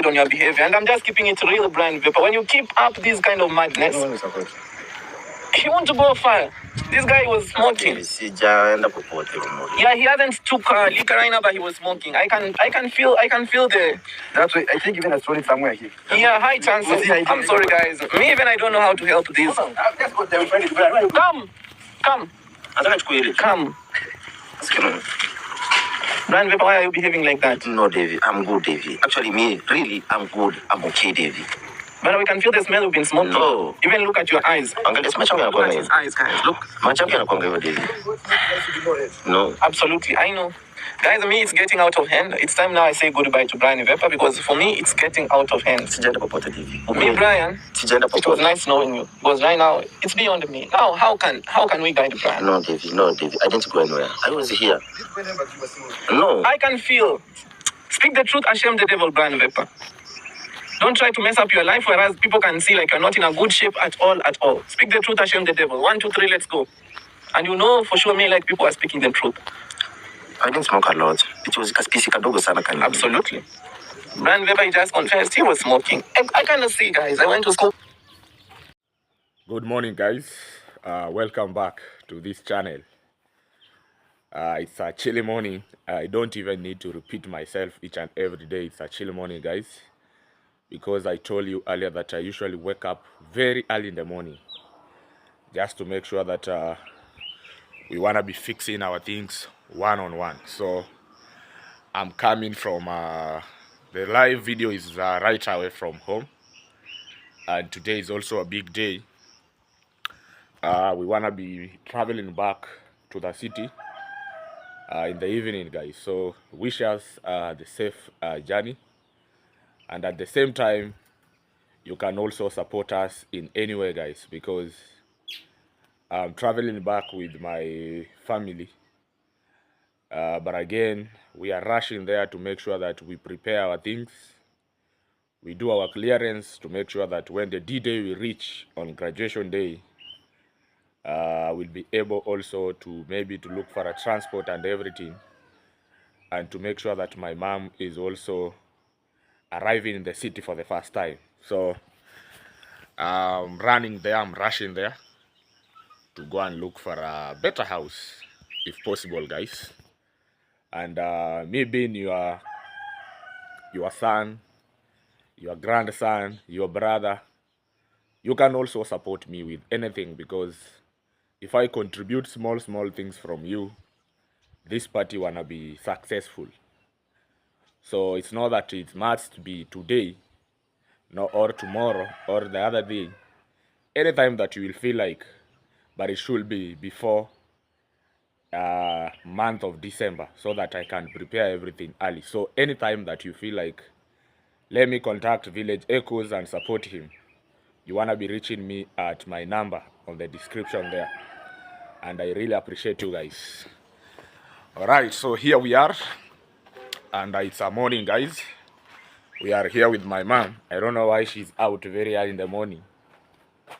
on your behavior. And I'm just keeping it real, Brian Vapor. When you keep up this kind of madness, he want to go far. This guy was smoking. Yeah, he hasn't took liquor right now, but he was smoking. I can feel the. That's why I think even I saw it somewhere here. Yeah, high chances. I'm sorry, guys. Me even I don't know how to help this. Come. Brian Vapor, why are you behaving like that? No, Davy, I'm good, Davy. Actually, me, really, I'm good. I'm okay, Davy. But we can feel the smell you've been smoking. No. Even look at your eyes. Uncle, it's my champion. Look at his eyes, guys. Look. My champion, Davy. No. Absolutely, I know. Guys, me, it's getting out of hand. It's time now I say goodbye to Brian Vapor because for me, it's getting out of hand. Me, Brian, it was nice knowing you. Because right now, it's beyond me. Now, how can we guide Brian? No, Davy, I didn't go anywhere. I was here. No. I can feel. Speak the truth and shame the devil, Brian Vapor. Don't try to mess up your life, whereas people can see like you're not in a good shape at all. Speak the truth and shame the devil. 1, 2, 3, let's go. And you know for sure me like people are speaking the truth. I didn't smoke a lot. It was absolutely. Brian Vapor, he just confessed he was smoking. I kind of see, guys. I went to school. Good morning, guys. Welcome back to this channel. It's a chilly morning. I don't even need to repeat myself each and every day. It's a chilly morning, guys. Because I told you earlier that I usually wake up very early in the morning just to make sure that we want to be fixing our things one-on-one. So I'm coming from the live video is right away from home, and today is also a big day. We want to be traveling back to the city in the evening, guys. So wish us the safe journey. And at the same time, you can also support us in any way, guys, because I'm traveling back with my family. But again, we are rushing there to make sure that we prepare our things. We do our clearance to make sure that when the D-Day we reach on graduation day, we'll be able also to maybe to look for a transport and everything. And to make sure that my mom is also arriving in the city for the first time. So I'm running there, I'm rushing there to go and look for a better house if possible, guys. And me being your son, your grandson, your brother, you can also support me with anything, because if I contribute small things from you, this party wanna be successful. So it's not that it must be today, no, or tomorrow, or the other day. Anytime that you will feel like, but it should be before month of December, so that I can prepare everything early. So anytime that you feel like, let me contact Village Echoes and support him, you want to be reaching me at my number on the description there. And I really appreciate you guys. Alright, so here we are. And it's a morning, guys. We are here with my mom. I don't know why she's out very early in the morning.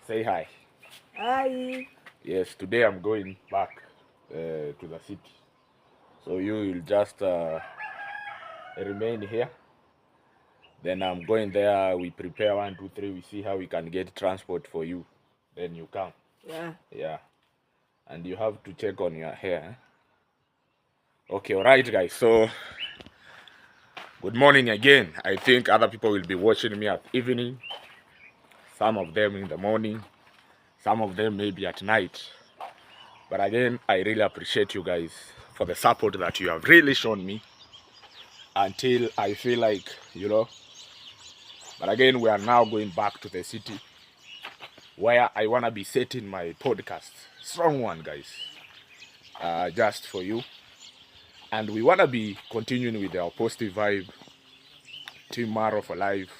Say hi. Hi. Yes, today I'm going back to the city. So you will just remain here. Then I'm going there. We prepare 1, 2, 3. We see how we can get transport for you. Then you come. Yeah. Yeah. And you have to check on your hair. Okay, alright, guys. So good morning again. I think other people will be watching me at evening. Some of them in the morning. Some of them maybe at night. But again, I really appreciate you guys for the support that you have really shown me until I feel like, you know. But again, we are now going back to the city where I want to be setting my podcast. Strong one, guys. Just for you. And we want to be continuing with our positive vibe, Team Marwa for life,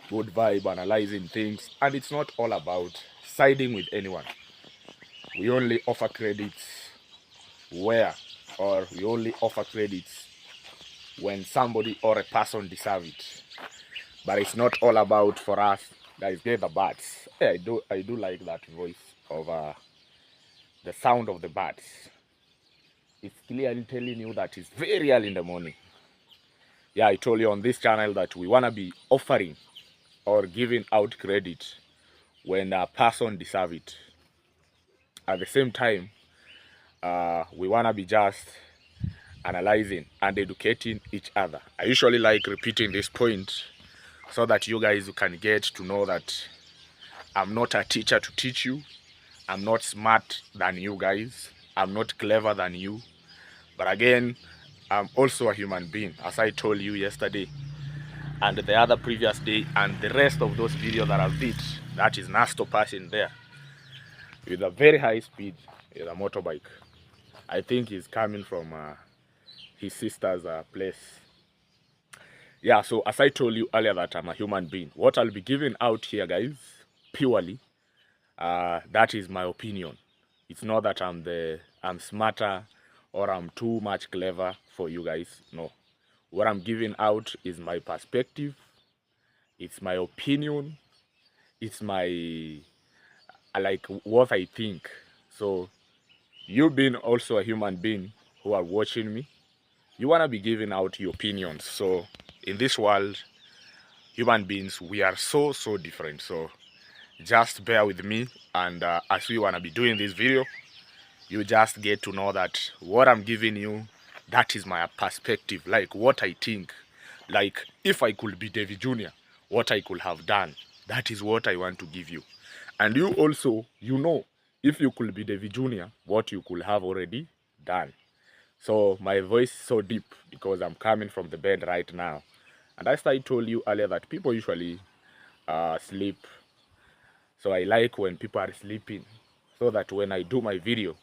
good vibe, analyzing things. And it's not all about siding with anyone. We only offer credits we only offer credits when somebody or a person deserves it. But it's not all about for us, guys, get the birds. Yeah, I do like that voice of the sound of the birds. It's clearly telling you that it's very early in the morning. Yeah, I told you on this channel that we want to be offering or giving out credit when a person deserves it. At the same time, we want to be just analyzing and educating each other. I usually like repeating this point so that you guys can get to know that I'm not a teacher to teach you. I'm not smart than you guys. I'm not clever than you. But again, I'm also a human being, as I told you yesterday and the other previous day and the rest of those videos that I've did. That is Nasto passing there with a very high speed with a motorbike. I think he's coming from his sister's place. Yeah, so as I told you earlier that I'm a human being, what I'll be giving out here, guys, purely, that is my opinion. It's not that I'm smarter or I'm too much clever for you guys. No. What I'm giving out is my perspective. It's my opinion. It's my, like, what I think. So you being also a human being who are watching me, you want to be giving out your opinions. So in this world, human beings, we are so different. So just bear with me, and as we want to be doing this video, you just get to know that what I'm giving you, that is my perspective, like what I think. Like if I could be David Jr., what I could have done, that is what I want to give you. And you also, you know, if you could be David Jr., what you could have already done. So my voice is so deep because I'm coming from the bed right now. And as I told you earlier that people usually sleep. So I like when people are sleeping so that when I do my video,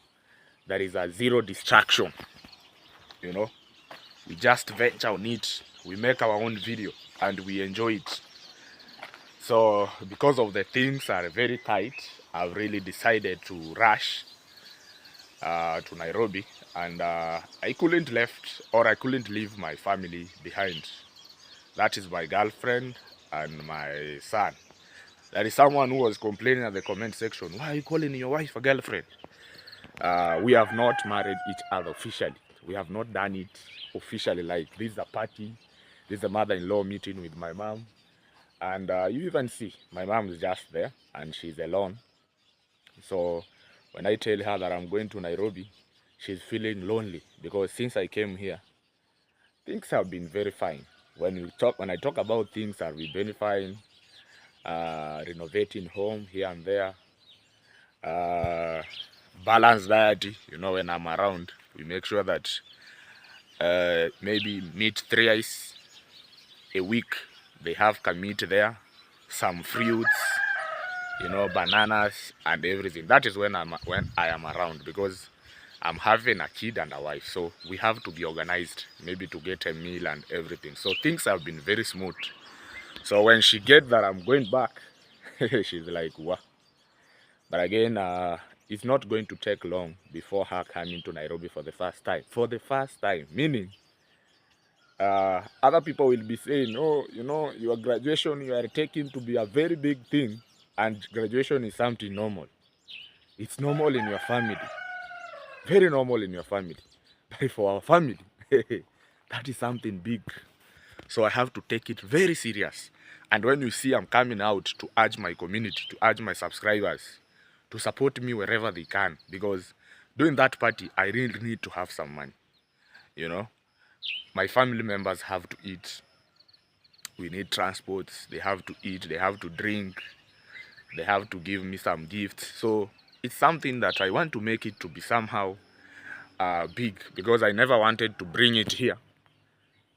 there is a zero distraction. You know, we just venture on it, we make our own video and we enjoy it. So because of the things are very tight, I've really decided to rush to Nairobi, and I couldn't leave my family behind. That is my girlfriend and my son. There is someone who was complaining at the comment section, why are you calling your wife a girlfriend? We have not married each other officially. We have not done it officially, like this is a party, this is a mother-in-law meeting with my mom. And you even see, my mom is just there and she's alone. So when I tell her that I'm going to Nairobi, she's feeling lonely because since I came here, things have been very fine. When I talk about things have been very fine, renovating home here and there, balanced diet, you know, when I'm around, we make sure that maybe meat 3 a week, they have meat there, some fruits, you know, bananas and everything. That is when I am around, because I'm having a kid and a wife, so we have to be organized, maybe to get a meal and everything. So things have been very smooth. So when she gets that I'm going back, she's like, what? But again, it's not going to take long before her coming to Nairobi for the first time. For the first time, meaning other people will be saying, oh, you know, your graduation, you are taking to be a very big thing, and graduation is something normal. It's normal in your family, very normal in your family. But for our family, that is something big. So I have to take it very serious. And when you see I'm coming out to urge my community, to urge my subscribers to support me wherever they can, because doing that party, I really need to have some money. You know, my family members have to eat. We need transports. They have to eat. They have to drink. They have to give me some gifts. So it's something that I want to make it to be somehow big, because I never wanted to bring it here.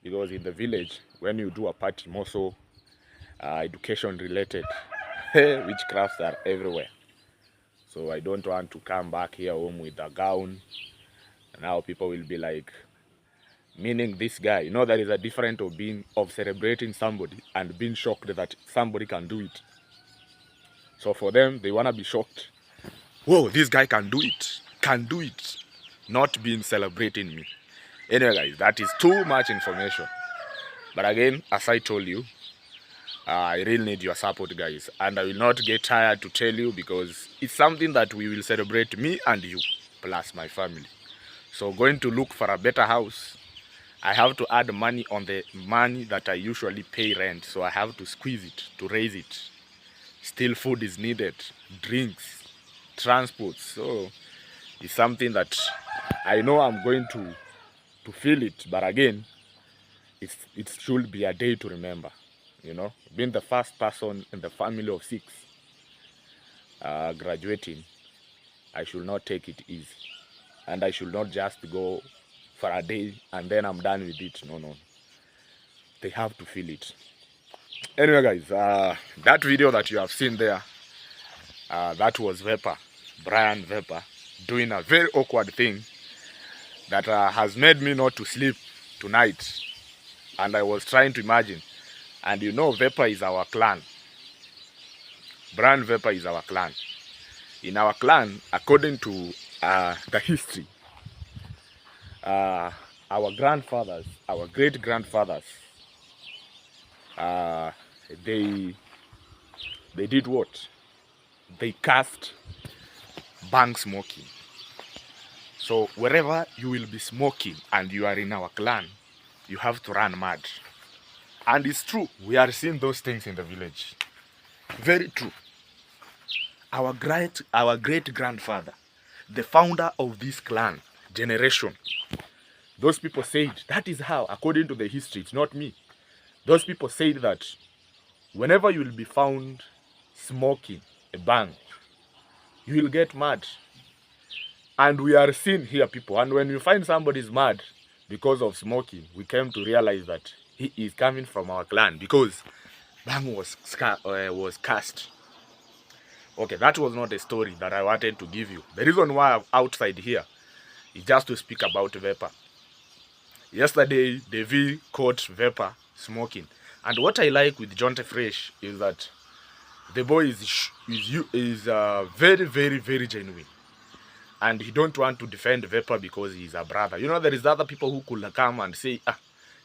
Because in the village, when you do a party, more so education related, witchcrafts are everywhere. So I don't want to come back here home with a gown. Now people will be like, meaning this guy, you know, there is a difference of celebrating somebody and being shocked that somebody can do it. So for them, they want to be shocked. Whoa, this guy can do it, not being celebrating me. Anyway, guys, that is too much information. But again, as I told you, I really need your support, guys, and I will not get tired to tell you, because it's something that we will celebrate, me and you plus my family. So going to look for a better house, I have to add money on the money that I usually pay rent. So I have to squeeze it to raise it. Still food is needed, drinks, transport. So it's something that I know I'm going to feel it. But again, it should be a day to remember. You know, being the first person in the family of 6 graduating, I should not take it easy. And I should not just go for a day and then I'm done with it. No, no. They have to feel it. Anyway, guys, that video that you have seen there, that was Vapor, Brian Vapor, doing a very awkward thing that has made me not to sleep tonight. And I was trying to imagine. And you know, Vapor is our clan. Brian Vapor is our clan. In our clan, according to the history, our grandfathers, our great-grandfathers, they did what? They cast bang smoking. So wherever you will be smoking and you are in our clan, you have to run mad. And it's true, we are seeing those things in the village. Very true. Our great-grandfather, the founder of this clan, generation, those people said, that is how, according to the history, it's not me. Those people said that whenever you will be found smoking a bang, you will get mad. And we are seeing here people, and when you find somebody is mad because of smoking, we came to realize that he is coming from our clan because bang was cast. Okay, that was not a story that I wanted to give you. The reason why I'm outside here is just to speak about Vapor. Yesterday, Devi caught Vapor smoking. And what I like with Jonte Fresh is that the boy is very, very, very genuine. And he don't want to defend Vapor because he's a brother. You know, there is other people who could come and say,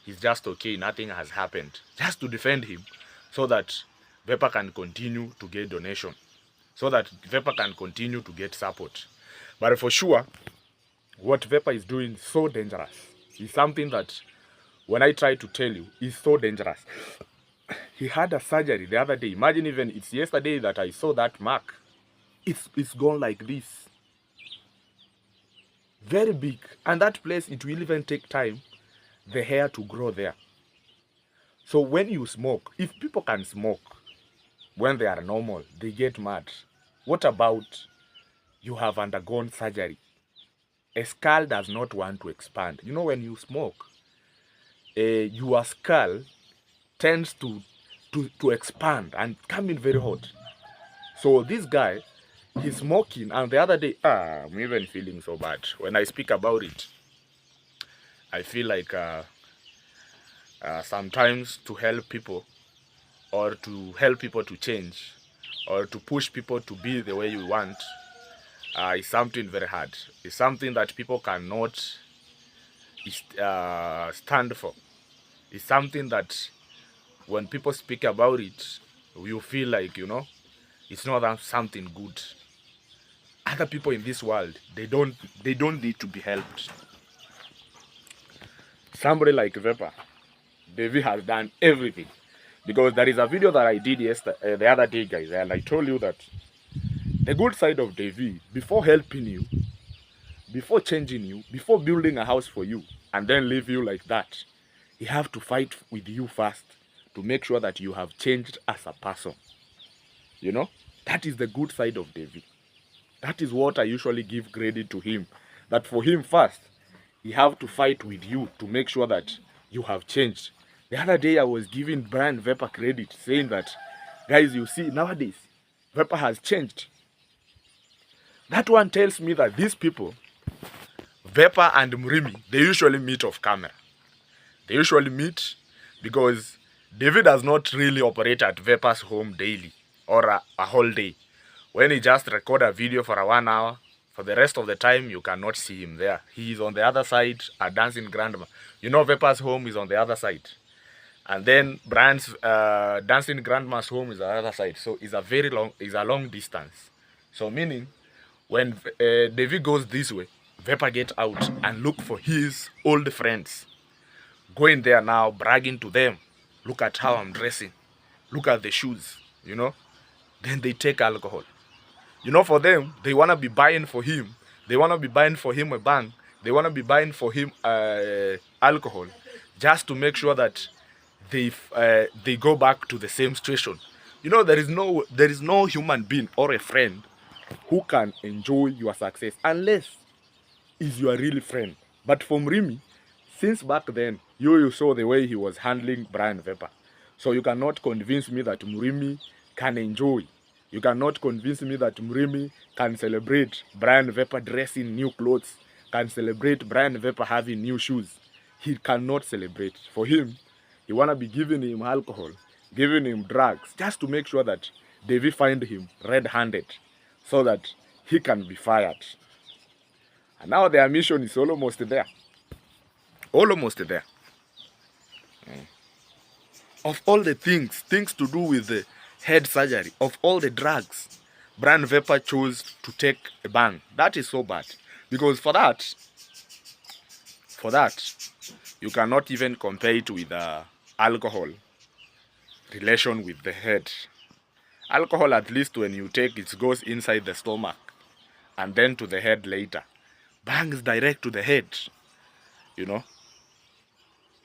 he's just okay, nothing has happened. Just to defend him so that Vapor can continue to get donation. So that Vapor can continue to get support. But for sure, what Vapor is doing is so dangerous. It's something that, when I try to tell you, is so dangerous. He had a surgery the other day. Imagine even, it's yesterday that I saw that mark. It's gone like this. Very big. And that place, it will even take time, the hair to grow there. So when you smoke, if people can smoke, when they are normal, they get mad. What about you have undergone surgery? A skull does not want to expand. You know, when you smoke, your skull tends to expand and come in very hot. So this guy, he's smoking, and the other day, I'm even feeling so bad. When I speak about it, I feel like sometimes to help people, or to help people to change, or to push people to be the way you want, is something very hard. It's something that people cannot stand for. It's something that when people speak about it, you feel like, you know, it's not something good. Other people in this world, they don't need to be helped. Somebody like Vapor, Devi has done everything. Because there is a video that I did yesterday, the other day, guys, and I told you that the good side of Devi, before helping you, before changing you, before building a house for you, and then leave you like that, he have to fight with you first to make sure that you have changed as a person. You know, that is the good side of Devi. That is what I usually give credit to him. That for him first, he have to fight with you to make sure that you have changed. The other day I was giving Brian Vapor credit, saying that, guys, you see, nowadays, Vapor has changed. That one tells me that these people, Vapor and Murimi, they usually meet off camera. They usually meet because David does not really operate at Vapor's home daily or a whole day. When he just record a video for 1 hour, for the rest of the time, you cannot see him there. He is on the other side, a dancing grandma. You know, Vapor's home is on the other side. And then Brian's dancing grandma's home is on the other side. So it's a long distance. So meaning, when David goes this way, Vapor gets out and look for his old friends going there now, bragging to them, look at how I'm dressing, look at the shoes, you know. Then they take alcohol. You know, for them, they want to be buying for him. They want to be buying for him a bang. They want to be buying for him alcohol, just to make sure that they go back to the same situation. You know, there is no human being or a friend who can enjoy your success unless is your real friend. But for Mrimi, since back then, you saw the way he was handling Brian Vapor. So you cannot convince me that Mrimi can enjoy. You cannot convince me that Mrimi can celebrate Brian Vapor dressing new clothes, can celebrate Brian Vapor having new shoes. He cannot celebrate. For him, you want to be giving him alcohol, giving him drugs, just to make sure that Davy find him red-handed, so that he can be fired. And now their mission is almost there. Almost there. Of all the things to do with the head surgery, of all the drugs, Brian Vapor chose to take a bang. That is so bad. Because for that, you cannot even compare it with alcohol relation with the head. Alcohol, at least when you take it, goes inside the stomach and then to the head later. Bang is direct to the head, you know.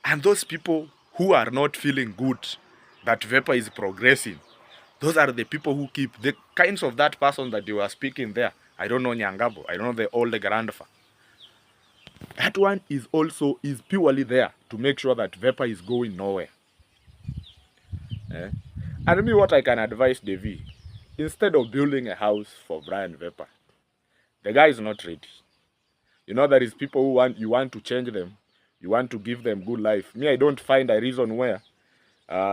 And those people who are not feeling good that Vapor is progressing, those are the people who keep the kinds of that person that you were speaking there. I don't know Nyangabo, I don't know the old grandfather. That one is purely there to make sure that Vapor is going nowhere. And me, what I can advise Davy, instead of building a house for Brian Vapor, the guy is not ready. You know, there is people who you want to change them. You want to give them good life. Me, I don't find a reason where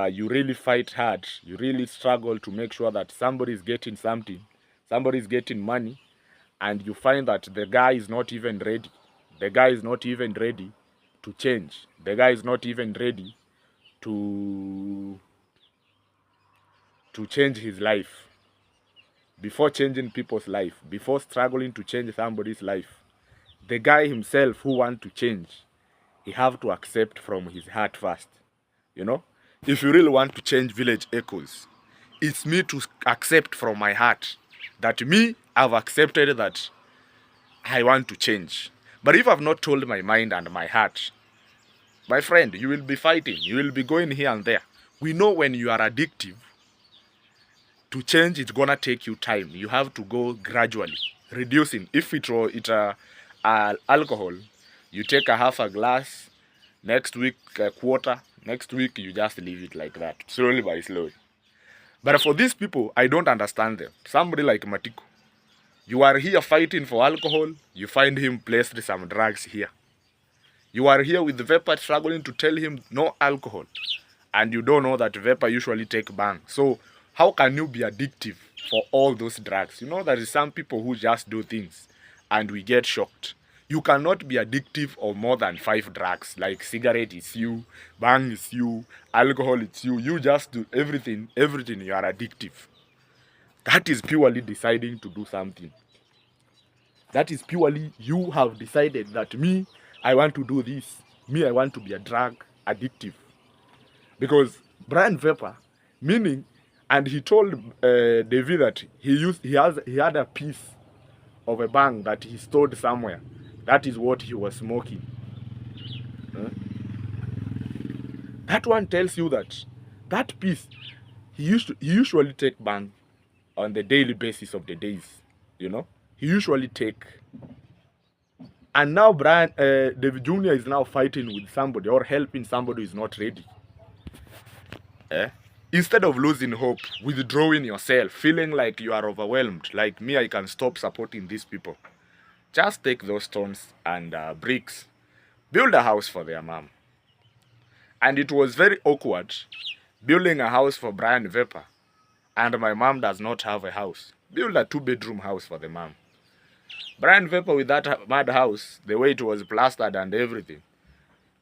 you really fight hard. You really struggle to make sure that somebody is getting something. Somebody is getting money. And you find that the guy is not even ready. The guy is not even ready to change. The guy is not even ready to change his life. Before changing people's life, before struggling to change somebody's life, the guy himself who wants to change, he have to accept from his heart first. You know, if you really want to change Village Echoes, it's me to accept from my heart that me, I've accepted that I want to change. But if I've not told my mind and my heart, my friend, you will be fighting. You will be going here and there. We know when you are addictive, to change, it's gonna take you time. You have to go gradually, reducing. If it's alcohol, you take a half a glass, next week a quarter, next week you just leave it like that, slowly by slowly. But for these people, I don't understand them. Somebody like Matiko, you are here fighting for alcohol, you find him placed some drugs here. You are here with the Vapor struggling to tell him no alcohol, and you don't know that Vapor usually take bang. So how can you be addictive for all those drugs? You know, there is some people who just do things and we get shocked. You cannot be addictive of more than 5 drugs. Like cigarette is you, bang is you, alcohol is you. You just do everything you are addictive. That is purely deciding to do something. That is purely you have decided that me, I want to do this. Me, I want to be a drug addictive. Because Brian Vapor, meaning, and he told Davy that he had a piece of a bang that he stored somewhere. That is what he was smoking. That one tells you that that piece, he usually take bang on the daily basis of the days. You know, he usually take. And now David Jr. is now fighting with somebody or helping somebody who is not ready. Instead of losing hope, withdrawing yourself, feeling like you are overwhelmed, like me, I can stop supporting these people. Just take those stones and bricks, build a house for their mom. And it was very awkward building a house for Brian Vapor, and my mom does not have a house. Build a 2-bedroom house for the mom. Brian Vapor with that mad house, the way it was plastered and everything,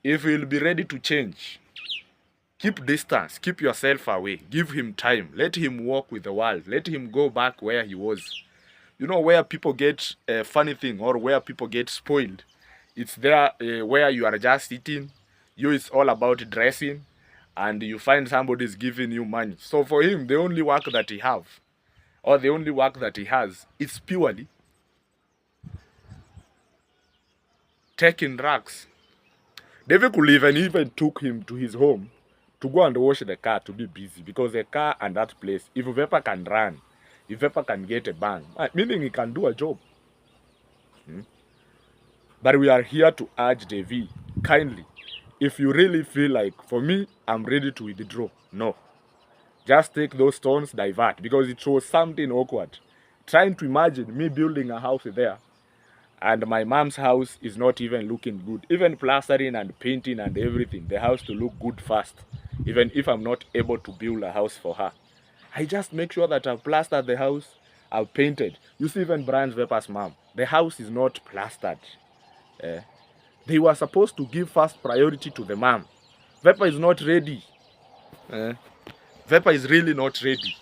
if he'll be ready to change, keep distance, keep yourself away, give him time, let him walk with the world, let him go back where he was. You know, where people get a funny thing or where people get spoiled, it's there where you are just sitting, You, it's all about dressing, and you find somebody's giving you money. So for him, the only work that he have, or the only work that he has, is purely taking drugs. David could leave and even took him to his home to go and wash the car to be busy, because the car and that place, if Vepa can run, if Vepa can get a bang, meaning he can do a job. But we are here to urge Devi, kindly, if you really feel like, for me, I'm ready to withdraw, no. Just take those stones, divert, because it was something awkward. Trying to imagine me building a house there, and my mom's house is not even looking good. Even plastering and painting and everything, the house to look good first, even if I'm not able to build a house for her. I just make sure that I've plastered the house, I've painted. You see, even Brian's Vepa's mom, the house is not plastered. They were supposed to give first priority to the mom. Vepa is not ready. Vepa is really not ready.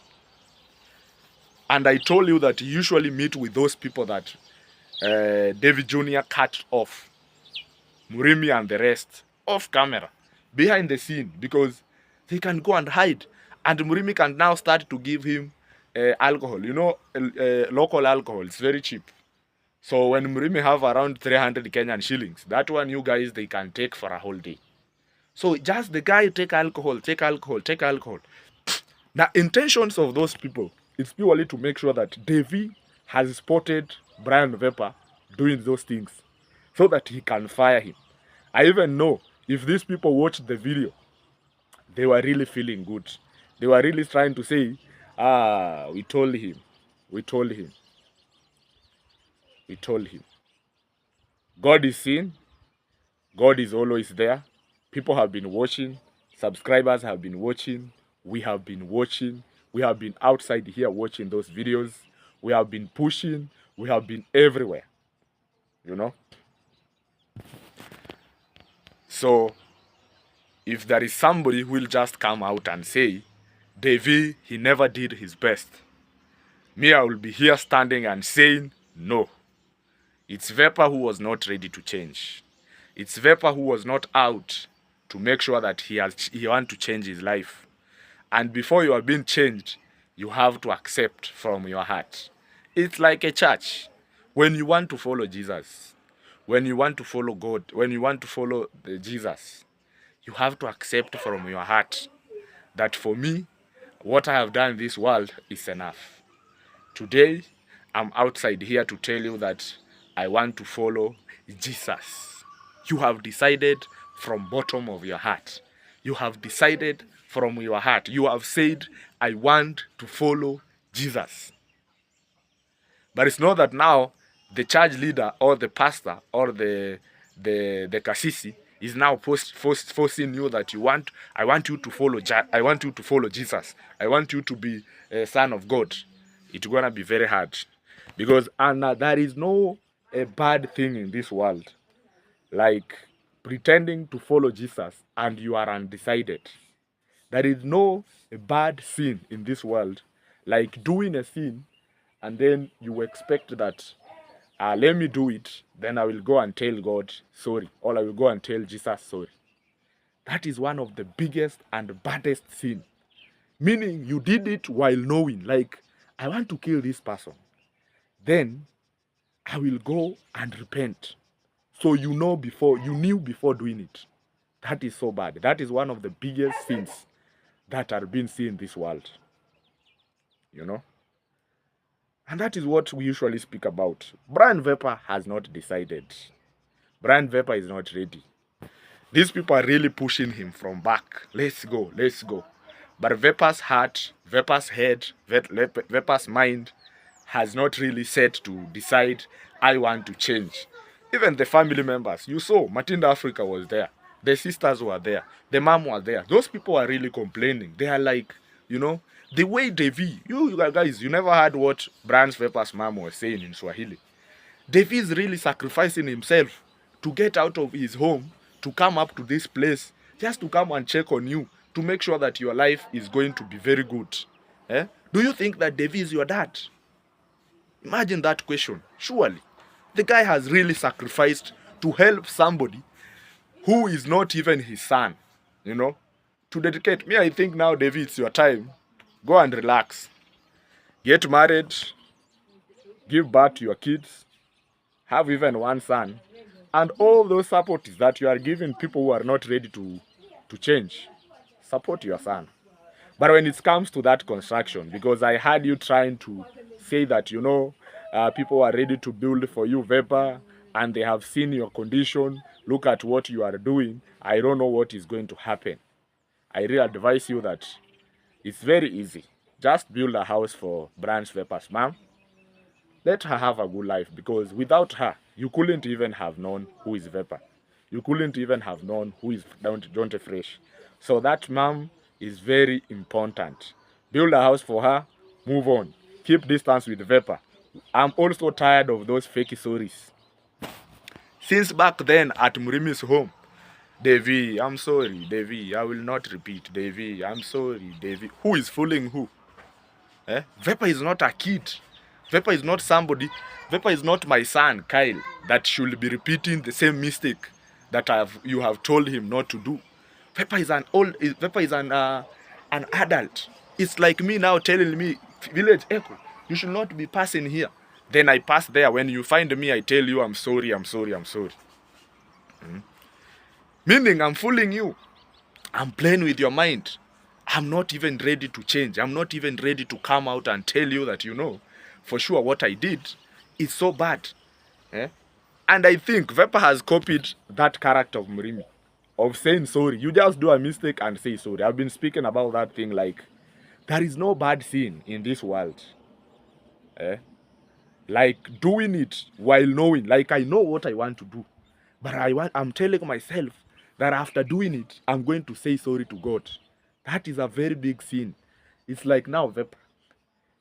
And I told you that you usually meet with those people that David Jr. cut off. Murimi and the rest. Off camera. Behind the scene. Because they can go and hide. And Murimi can now start to give him alcohol. You know, local alcohol. It's very cheap. So when Murimi have around 300 Kenyan shillings, that one you guys, they can take for a whole day. So just the guy take alcohol, take alcohol, take alcohol. The intentions of those people is purely to make sure that Davy has spotted Brian Vepa doing those things so that he can fire him. I even know if these people watched the video, they were really feeling good. They were really trying to say, we told him, we told him, we told him. God is seen. God is always there. People have been watching. Subscribers have been watching. We have been watching. We have been outside here watching those videos. We have been pushing. We have been everywhere. You know? So, if there is somebody who will just come out and say, Davy, he never did his best, me, I will be here standing and saying, no. It's Vepa who was not ready to change. It's Vepa who was not out to make sure that he wants to change his life. And before you are being changed, you have to accept from your heart. It's like a church. When you want to follow Jesus, when you want to follow God, when you want to follow Jesus, you have to accept from your heart that for me, what I have done in this world is enough. Today, I'm outside here to tell you that I want to follow Jesus. You have decided from bottom of your heart. You have decided from your heart. You have said, I want to follow Jesus. But it's not that now the church leader or the pastor or the kasisi is now forcing you that I want you to follow Jesus. I want you to be a son of God. It's gonna be very hard. Because there is no a bad thing in this world like pretending to follow Jesus and you are undecided. There is no bad sin in this world like doing a sin and then you expect that let me do it, then I will go and tell God sorry, or I will go and tell Jesus sorry. That is one of the biggest and baddest sin. Meaning you did it while knowing, like, I want to kill this person. Then I will go and repent. So you knew before doing it. That is so bad. That is one of the biggest sins that are being seen in this world. You know? And that is what we usually speak about. Brian Vepa has not decided. Brian Vepa is not ready. These people are really pushing him from back. Let's go, let's go. But Vepa's heart, Vepa's head, Vepa's mind has not really set to decide, I want to change. Even the family members, you saw, Matinda Africa was there. The sisters were there. The mom was there. Those people are really complaining. They are like, you know, the way Devi, you guys, you never heard what Brian Vepa's mom was saying in Swahili. Devi is really sacrificing himself to get out of his home, to come up to this place, just to come and check on you, to make sure that your life is going to be very good. Do you think that Devi is your dad? Imagine that question. Surely, the guy has really sacrificed to help somebody who is not even his son, you know, to dedicate. Me, I think now, David, it's your time. Go and relax. Get married. Give birth to your kids. Have even one son. And all those supports that you are giving people who are not ready to change, support your son. But when it comes to that construction, because I heard you trying to say that, you know, people are ready to build for you, Vapor, and they have seen your condition, look at what you are doing, I don't know what is going to happen. I really advise you that it's very easy. Just build a house for Branch Vapor's mom. Let her have a good life, because without her, you couldn't even have known who is Vapor. You couldn't even have known who is Don't Fresh. So that mom is very important. Build a house for her, move on. Keep distance with Vapor. I'm also tired of those fake stories. Since back then at Murimi's home, Devi, I'm sorry, Devi, I will not repeat. Devi, I'm sorry, Devi. Who is fooling who? Vapor is not a kid. Vapor is not somebody. Vapor is not my son, Kyle, that should be repeating the same mistake that you have told him not to do. Vapor is an adult. It's like me now telling me, Village Echo, you should not be passing here. Then I pass there. When you find me, I tell you, I'm sorry, I'm sorry, I'm sorry. Meaning I'm fooling you. I'm playing with your mind. I'm not even ready to change. I'm not even ready to come out and tell you that, you know, for sure what I did is so bad. And I think Vapor has copied that character of Murimi, of saying sorry. You just do a mistake and say sorry. I've been speaking about that thing, like, there is no bad sin in this world. Like doing it while knowing, like I know what I want to do, but I'm telling myself that after doing it, I'm going to say sorry to God. That is a very big sin. It's like now Vapor,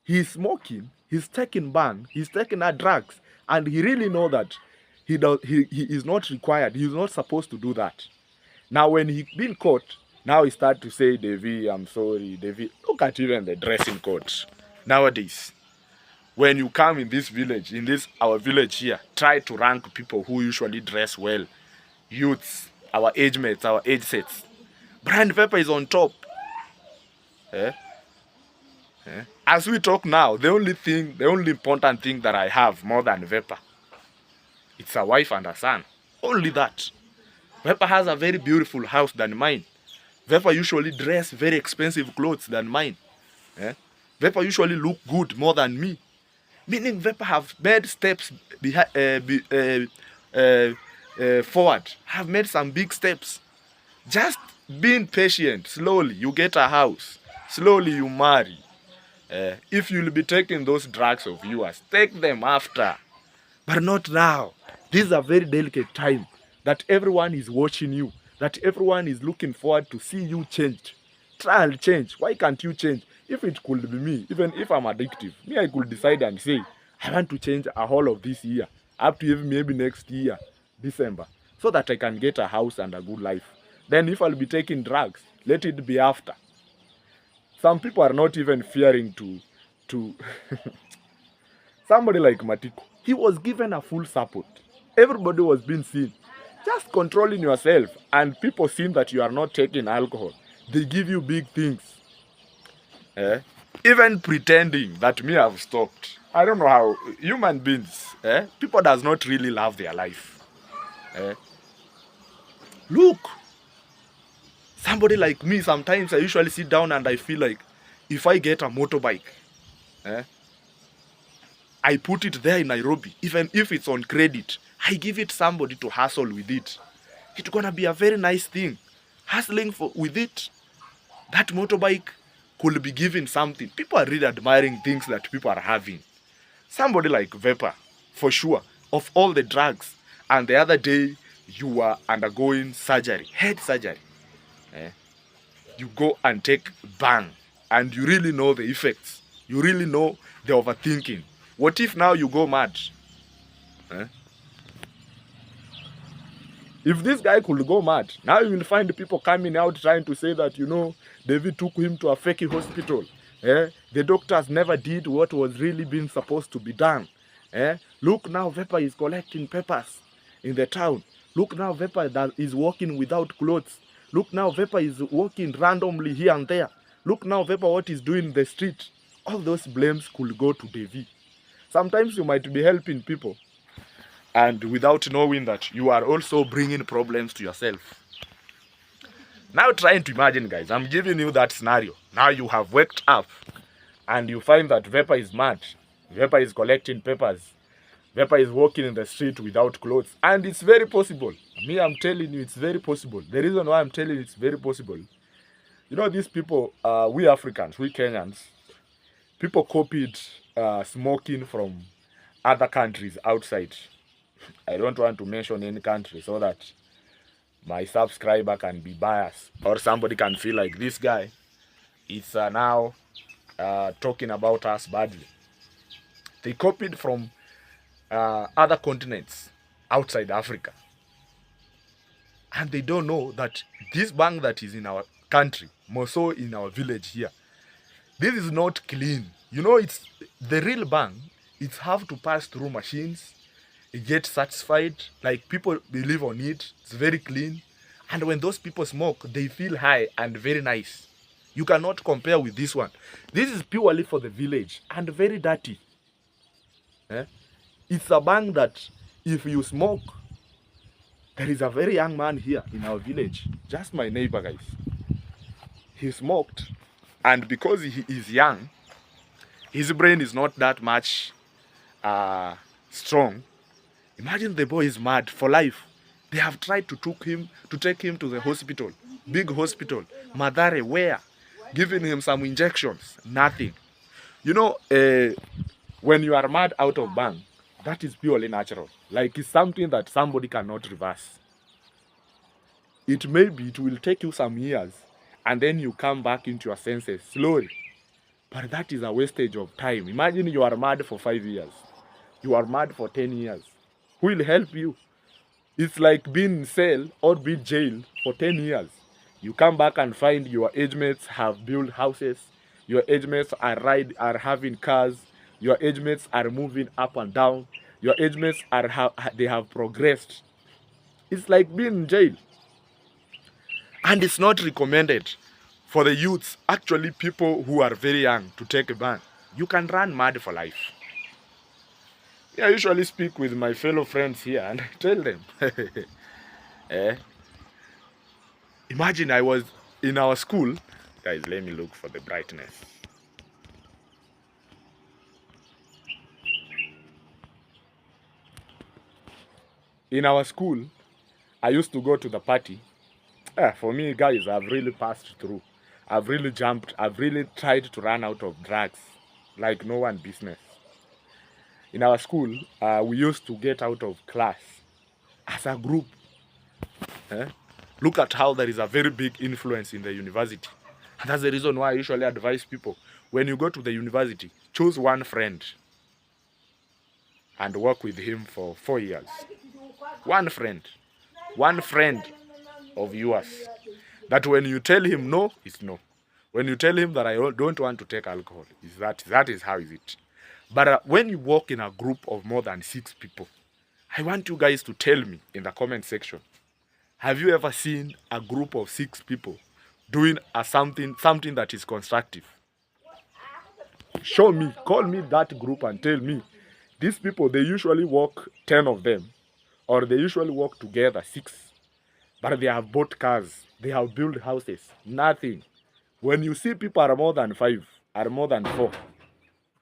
he's smoking, he's taking bang, he's taking drugs, and he really know that he is not required, he's not supposed to do that. Now when he been caught, now he start to say, Devi, I'm sorry, Devi. Look at even the dressing code nowadays. When you come in this village, in this our village here, try to rank people who usually dress well. Youths, our age mates, our age sets. Brand Vapor is on top. As we talk now, the only important thing that I have more than Vapor, it's a wife and a son. Only that. Vapor has a very beautiful house than mine. Vapor usually dress very expensive clothes than mine. Vapor usually look good more than me. Meaning Vapor have made steps forward. Have made some big steps. Just being patient. Slowly you get a house. Slowly you marry. If you'll be taking those drugs of yours, take them after. But not now. This is a very delicate time that everyone is watching you. That everyone is looking forward to see you change. Try and change. Why can't you change? If it could be me, even if I'm addictive, me, I could decide and say, I want to change a whole of this year, up to even maybe next year, December, so that I can get a house and a good life. Then if I'll be taking drugs, let it be after. Some people are not even fearing to somebody like Matiko. He was given a full support. Everybody was being seen. Just controlling yourself, and people seeing that you are not taking alcohol. They give you big things. Even pretending that me have stopped. I don't know how human beings, people does not really love their life. Look, somebody like me, sometimes I usually sit down and I feel like if I get a motorbike, I put it there in Nairobi, even if it's on credit, I give it somebody to hustle with it. It's gonna be a very nice thing. Hustling with it. That motorbike could be given something. People are really admiring things that people are having. Somebody like Vapor, for sure, of all the drugs. And the other day, you were undergoing surgery, head surgery. You go and take bang, and you really know the effects. You really know the overthinking. What if now you go mad? If this guy could go mad, now you will find people coming out trying to say that, you know, David took him to a fake hospital. The doctors never did what was really being supposed to be done. Look now, Vapor is collecting papers in the town. Look now, Vapor that is walking without clothes. Look now, Vapor is walking randomly here and there. Look now, Vapor, what he's doing in the street. All those blames could go to Devi. Sometimes you might be helping people, and without knowing that you are also bringing problems to yourself. Now trying to imagine, guys, I'm giving you that scenario. Now you have waked up and you find that Vapor is mad. Vapor is collecting papers. Vapor is walking in the street without clothes. And it's very possible. Me, I'm telling you, it's very possible. The reason why I'm telling you it's very possible, you know, these people, we Africans, we Kenyans, people copied smoking from other countries outside. I don't want to mention any country so that my subscriber can be biased, or somebody can feel like this guy is now talking about us badly. They copied from other continents outside Africa, and they don't know that this bank that is in our country, more so in our village here, this is not clean. You know, it's the real bank. It's have to pass through machines, get satisfied, like people believe on it. It's very clean, and when those people smoke, they feel high and very nice. You cannot compare with this one. This is purely for the village and very dirty. It's a bang that if you smoke, there is a very young man here in our village, just my neighbor, guys. He smoked, and because he is young, his brain is not that much strong. Imagine the boy is mad for life. They have tried to take him to the hospital, big hospital, Madare, where? Giving him some injections, nothing. You know, when you are mad out of bang, that is purely natural. Like, it's something that somebody cannot reverse. It will take you some years, and then you come back into your senses slowly. But that is a wastage of time. Imagine you are mad for 5 years. You are mad for 10 years. Who will help you? It's like being in cell or being jail for 10 years. You come back and find your age mates have built houses. Your age mates are having cars. Your age mates are moving up and down. Your age mates they have progressed. It's like being in jail. And it's not recommended for the youths, actually people who are very young, to take a ban. You can run mad for life. I usually speak with my fellow friends here and I tell them, imagine I was in our school. Guys, let me look for the brightness. In our school, I used to go to the party. For me, guys, I've really passed through. I've really jumped. I've really tried to run out of drugs like no one business. In our school, we used to get out of class as a group. Look at how there is a very big influence in the university. And that's the reason why I usually advise people, when you go to the university, choose one friend and work with him for 4 years. One friend of yours, that when you tell him no, it's no. When you tell him that I don't want to take alcohol, that is how is it. But when you walk in a group of more than 6 people, I want you guys to tell me in the comment section, have you ever seen a group of 6 people doing something that is constructive? Show me, call me that group and tell me, these people, they usually walk 10 of them, or they usually walk together 6, but they have bought cars, they have built houses, nothing. When you see people are more than 5, are more than 4,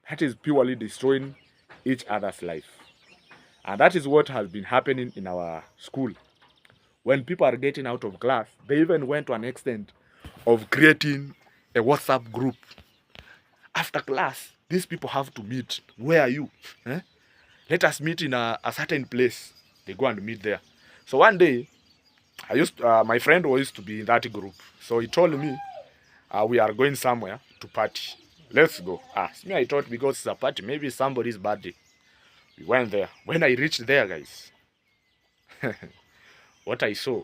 that is purely destroying each other's life. And that is what has been happening in our school. When people are getting out of class, they even went to an extent of creating a WhatsApp group. After class, these people have to meet. Where are you? Let us meet in a certain place. They go and meet there. So one day, my friend used to be in that group. So he told me, we are going somewhere to party. Let's go. Me, I thought because it's a party, maybe somebody's birthday. We went there. When I reached there, guys, what I saw,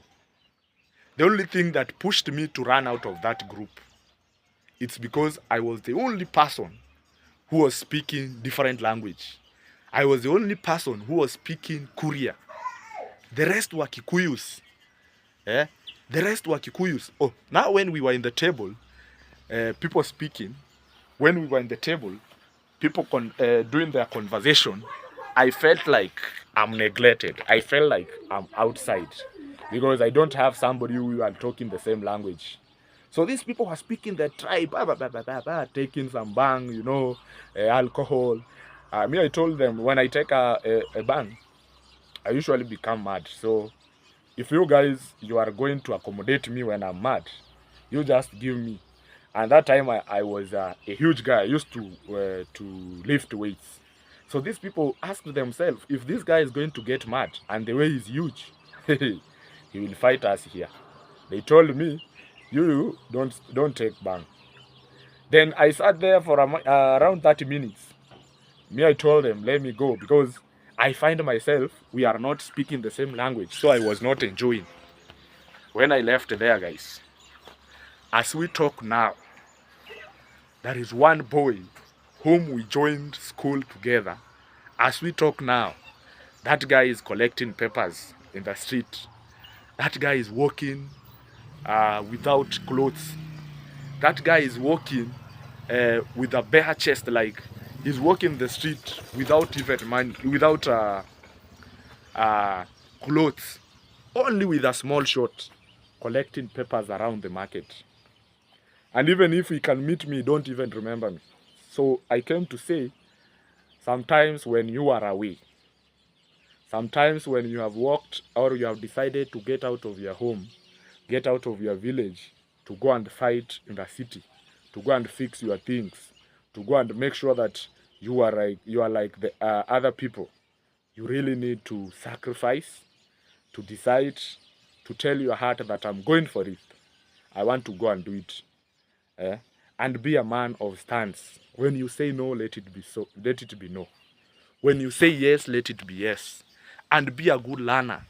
the only thing that pushed me to run out of that group, it's because I was the only person who was speaking different language. I was the only person who was speaking Korea. The rest were Kikuyus. Eh? The rest were Kikuyus. Oh, now when we were in the table, people speaking, when we were in the table, people doing their conversation, I felt like I'm neglected. I felt like I'm outside because I don't have somebody who are talking the same language. So these people were speaking their tribe, taking some bang, you know, alcohol. Me, I told them when I take a bang, I usually become mad. So if you guys, you are going to accommodate me when I'm mad, you just give me. And that time I was a huge guy. I used to lift weights. So these people asked themselves, if this guy is going to get mad and the way he's huge, he will fight us here. They told me, you don't take bang. Then I sat there for around 30 minutes. Me, I told them, let me go, because I find myself, we are not speaking the same language. So I was not enjoying. When I left there, guys, as we talk now, there is one boy whom we joined school together. As we talk now, that guy is collecting papers in the street. That guy is walking without clothes. That guy is walking with a bare chest, like he's walking the street without even money, without clothes, only with a small shot, collecting papers around the market. And even if he can meet me, don't even remember me. So I came to say, sometimes when you are away, sometimes when you have walked or you have decided to get out of your home, get out of your village, to go and fight in the city, to go and fix your things, to go and make sure that you are like the other people, you really need to sacrifice, to decide, to tell your heart that I'm going for it. I want to go and do it. And be a man of stance. When you say no, let it be so. Let it be no. When you say yes, let it be yes. And be a good learner.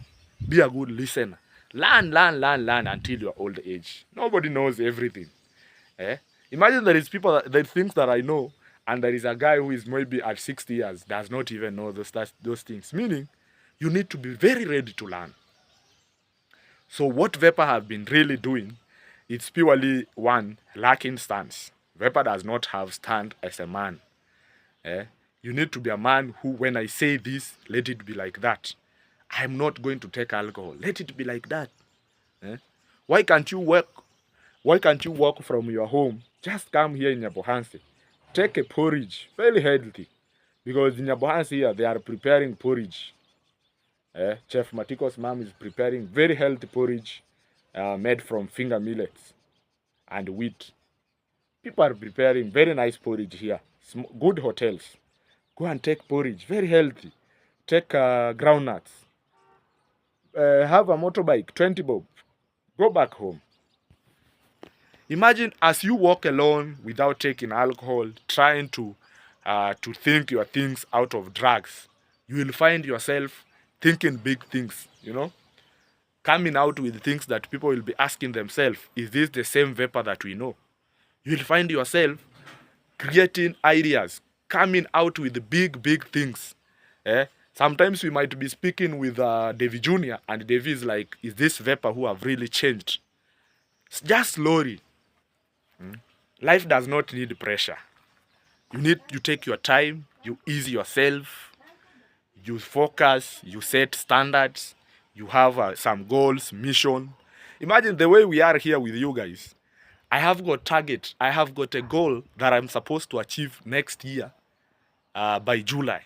Be a good listener. Learn until your old age. Nobody knows everything. Imagine there is people that think that I know, and there is a guy who is maybe at 60 years does not even know those things. Meaning, you need to be very ready to learn. So what Vapor have been really doing, it's purely one, lacking stance. Vapor does not have stand as a man. You need to be a man who, when I say this, let it be like that. I'm not going to take alcohol. Let it be like that. Why can't you work? Why can't you walk from your home? Just come here in Nyabohansi. Take a porridge, very healthy. Because in Nyabohansi here, they are preparing porridge. Chef Matiko's mom is preparing very healthy porridge made from finger millets and wheat. People are preparing very nice porridge here. Good hotels. Go and take porridge, very healthy. Take groundnuts. Have a motorbike, 20 bob. Go back home. Imagine as you walk alone without taking alcohol, trying to think your things out of drugs, you will find yourself thinking big things, you know, coming out with things that people will be asking themselves, is this the same Vapor that we know? You will find yourself creating ideas, coming out with big things. Sometimes we might be speaking with Davy Jr. and Davy is like, is this Vapor who have really changed? It's just slowly. Life does not need pressure. You take your time, you ease yourself, you focus, you set standards, you have some goals, mission. Imagine the way we are here with you guys. I have got target. I have got a goal that I'm supposed to achieve next year by July.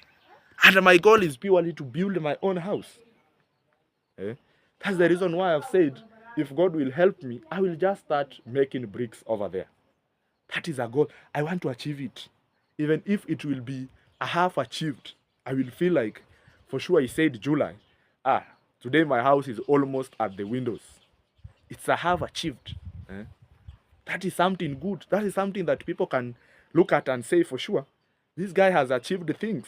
And my goal is purely to build my own house. That's the reason why I've said, if God will help me, I will just start making bricks over there. That is a goal. I want to achieve it. Even if it will be a half achieved, I will feel like, for sure I said July. Today my house is almost at the windows. It's a half achieved. That is something good. That is something that people can look at and say, for sure, this guy has achieved things.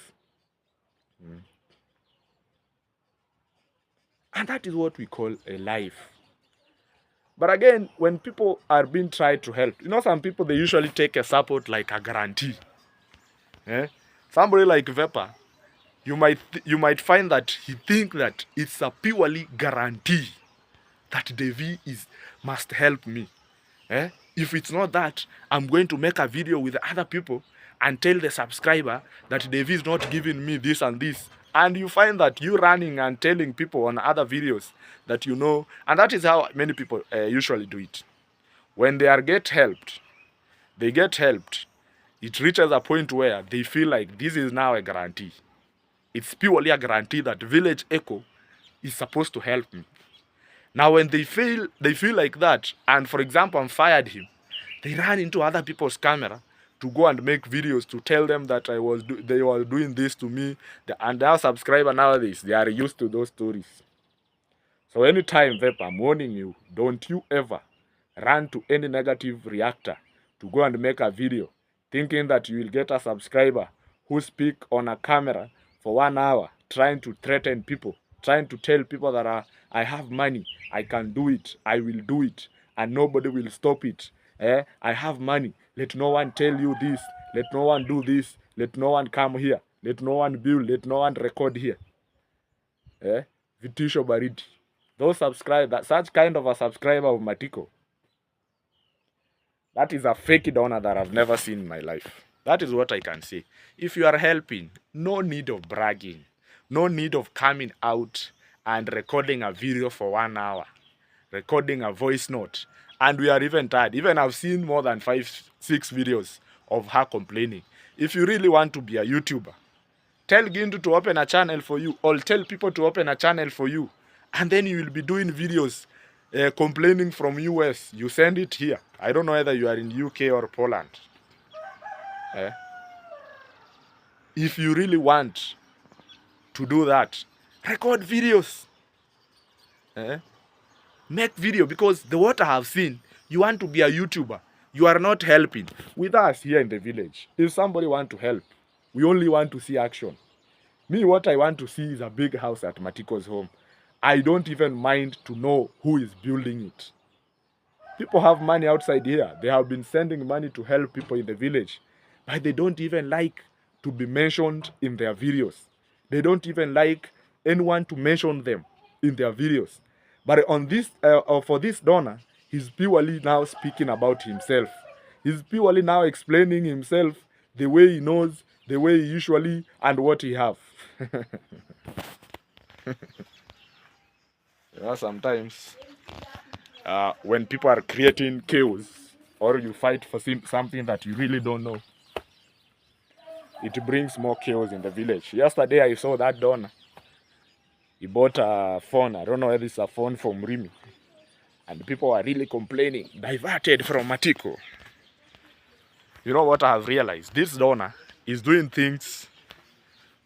And that is what we call a life. But again, when people are being tried to help, you know, some people, they usually take a support like a guarantee. Somebody like Vapor, you might find that he think that it's a purely guarantee that Devi must help me. If it's not that, I'm going to make a video with other people and tell the subscriber that Devi is not giving me this and this. And you find that you running and telling people on other videos that you know, and that is how many people usually do it. When they get helped, it reaches a point where they feel like this is now a guarantee. It's purely a guarantee that Village Echo is supposed to help me. Now when they feel like that, and for example, I fired him, they run into other people's camera to go and make videos to tell them that they were doing this to me. And our subscriber nowadays, they are used to those stories. So anytime, Vep, I'm warning you, don't you ever run to any negative reactor to go and make a video thinking that you will get a subscriber who speak on a camera for 1 hour trying to threaten people, trying to tell people that I have money, I can do it, I will do it, and nobody will stop it. I have money, let no one tell you this, let no one do this, let no one come here, let no one build, let no one record here. Vitisho Baridi. Such kind of a subscriber of Matiko, that is a fake donor that I've never seen in my life. That is what I can say. If you are helping, no need of bragging. No need of coming out and recording a video for 1 hour. Recording a voice note. And we are even tired. Even I've seen more than 5-6 videos of her complaining. If you really want to be a YouTuber, tell Gindu to open a channel for you. Or tell people to open a channel for you. And then you will be doing videos complaining from US. You send it here. I don't know whether you are in UK or Poland. If you really want to do that, record videos. Make video, because what I have seen, you want to be a YouTuber, you are not helping. With us here in the village, if somebody want to help, we only want to see action. Me, what I want to see is a big house at Matiko's home. I don't even mind to know who is building it. People have money outside here. They have been sending money to help people in the village, but they don't even like to be mentioned in their videos. They don't even like anyone to mention them in their videos. But on this, for this donor, he's purely now speaking about himself. He's purely now explaining himself, the way he knows, the way he usually, and what he have. Sometimes when people are creating chaos, or you fight for something that you really don't know, it brings more chaos in the village. Yesterday I saw that donor. He bought a phone. I don't know whether it's a phone from Rimi. And people are really complaining. Diverted from Matiko. You know what I have realized? This donor is doing things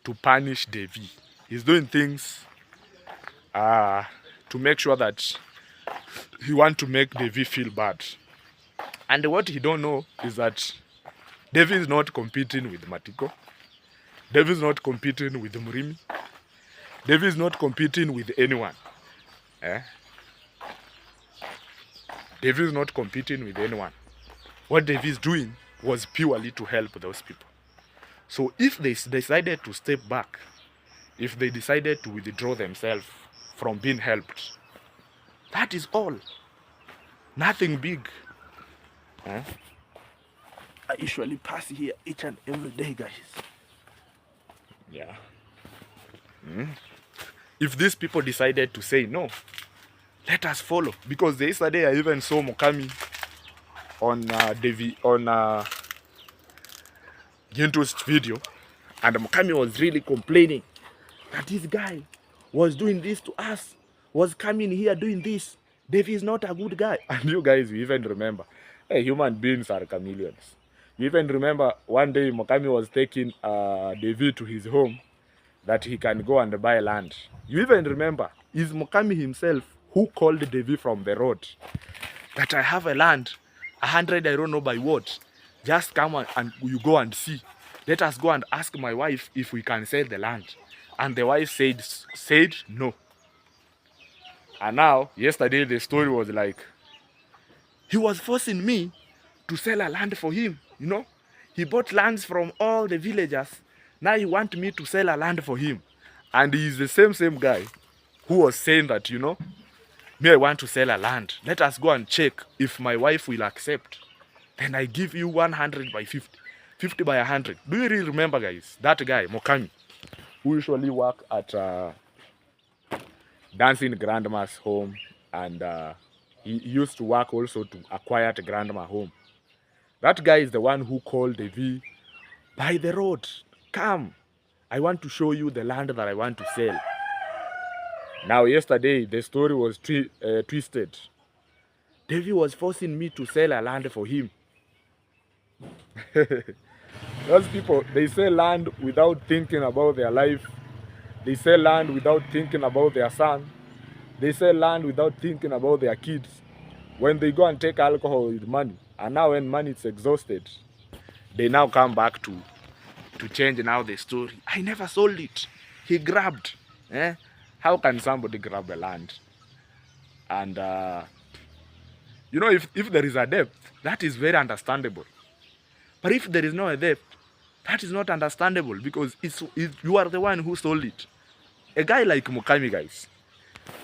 to punish Devi. He's doing things to make sure that he wants to make Devi feel bad. And what he don't know is that Devi is not competing with Matiko. Devi is not competing with Murimi. Devi is not competing with anyone. Devi is not competing with anyone. What Devi is doing was purely to help those people. So if they decided to step back, if they decided to withdraw themselves from being helped, that is all. Nothing big. I usually pass here each and every day, guys. Yeah. If these people decided to say no, let us follow. Because yesterday I even saw Mokami on Gintu's video, and Mokami was really complaining that this guy was doing this to us, was coming here doing this. Devi is not a good guy. And you guys, you even remember, hey, human beings are chameleons. You even remember one day Mokami was taking Devi to his home that he can go and buy land. You even remember, is Mokami himself who called Devi from the road that I have a land, 100, I don't know by what. Just come and you go and see. Let us go and ask my wife if we can sell the land. And the wife said no. And now, yesterday the story was like, he was forcing me to sell a land for him, you know. He bought lands from all the villagers Now he want me to sell a land for him. And he is the same guy who was saying that, you know, me, I want to sell a land. Let us go and check if my wife will accept. Then I give you 100 by 50, 50 by 100. Do you really remember, guys? That guy, Mokami, who usually work at Dancing Grandma's home, and he used to work also to acquire the grandma home. That guy is the one who called the V by the road. Come, I want to show you the land that I want to sell. Now, yesterday, the story was twisted. Davy was forcing me to sell a land for him. Those people, they sell land without thinking about their life. They sell land without thinking about their son. They sell land without thinking about their kids. When they go and take alcohol with money, and now when money is exhausted, they now come back to change now the story. I never sold it. He grabbed. How can somebody grab a land? And you know, if there is a debt, that is very understandable. But if there is no debt, that is not understandable, because you are the one who sold it. A guy like Mukami, guys.